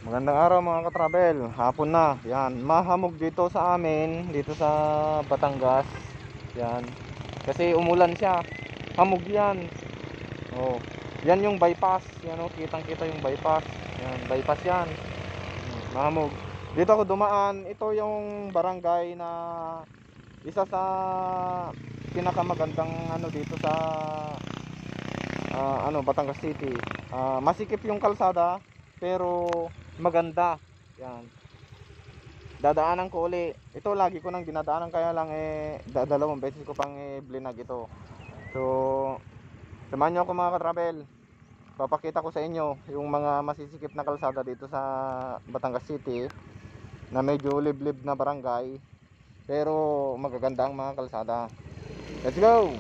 Magandang araw mga ka-travel. Hapon na. Yan, mahamog dito sa amin, dito sa Batangas. Yan. Kasi umulan siya. Hamog 'yan. Oh. Yan yung bypass. Yan oh, kitang-kita yung bypass. Yan, bypass 'yan. Mahamog. Dito ako dumaan. Ito yung barangay na isa sa pinakamagandang ano dito sa Batangas City. Masikip yung kalsada pero maganda. Yan. Dadaanan ko uli. Ito lagi ko nang dinadaanan kaya lang dalawang beses ko pang blinag ito. So, samahan niyo ako mga ka-travel. Papakita ko sa inyo yung mga masisikip na kalsada dito sa Batangas City na medyo liblib na barangay pero magaganda ang mga kalsada. Let's go.